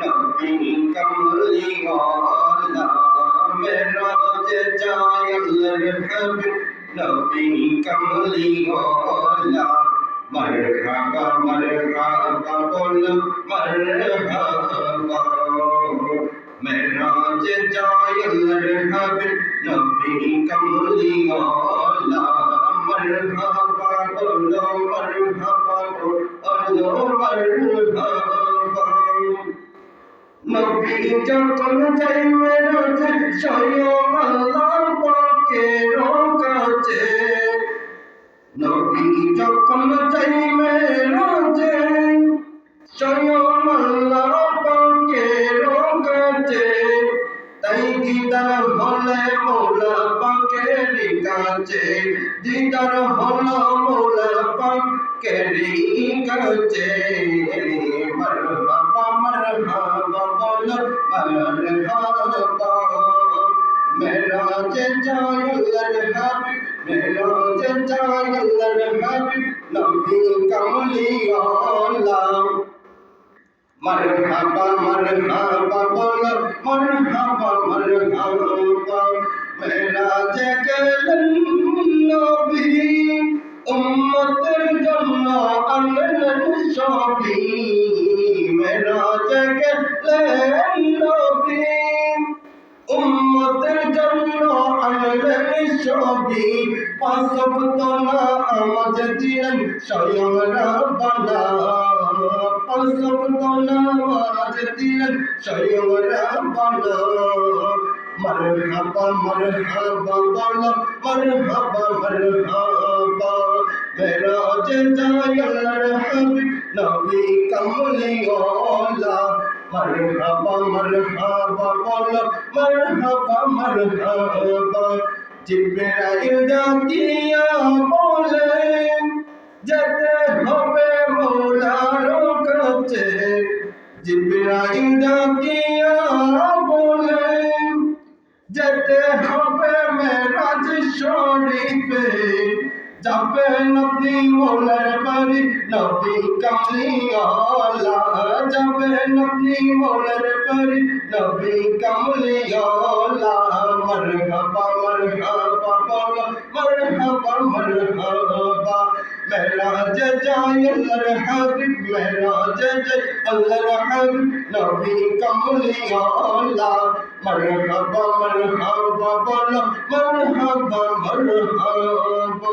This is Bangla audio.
নবী কামলিওয়ালা মেরাজে যায় আল্লাহর হাবিব নবী কামলিওয়ালা মরহাবা মরহাবা বলো মরহাবা মেরাজে যায় আল্লাহর হাবিব নবী কামলিওয়ালা মরহাবা বলো মরহাবা বলো মরহাবা নবী যখন যাই মেরাজে স্বয়ং আল্লাহ পাকের কাছে নবী যখন যাই মেরাজে স্বয়ং আল্লাহ পাকের কাছে তাই দিদার হলে মৌলা পাকের কাছে দিদার হলো মৌলা পাকের কাছে মরহাবা মরহাবা বলো মরহাবা মেরাজে যায় আল্লাহর হাবিব মেরাজে যায় আল্লাহর হাবিব নবী কামলিওয়ালা মরহাবা মরহাবা বলো মরহাবা মরহাবা মেরাজে গেলেন নবী উম্মতের জন্য আনলেন সবই মেরাজে গেলেন নবী উম্মতের জন্য আনলেন সবই পাঁচ ওয়াক্ত নামাজ দিলেন স্বয়ং রাব্বানা পাঁচ ওয়াক্ত নামাজ দিলেন স্বয়ং রাব্বানা মরহাবা মরহাবা বলো মরহাবা মরহাবা মেরাজে যায় আল্লাহর হাবিব নবী কামলিওয়ালা মরহাবা মরহাবা বলো মরহাবা মরহাবা জিবরাইল ডাকিয়া বলেন যেতে হবে মওলার কাছে জিবরাইল ডাকিয়া বলেন যেতে হবে মেরাজ শরীফে যাবেন আপনি মৌলার বাড়ি নবী কামলিওয়ালা যাবেন আপনি মৌলার বাড়ি নবী কামলিওয়ালা মরহাবা মরহাবা বলো মরহাবা মরহাবা মেরাজে যায় আল্লাহর হাবিব মেরাজে যায় আল্লাহর হাবিব নবী কামলিওয়ালা মরহাবা মরহাবা বলো মরহাবা মরহাবা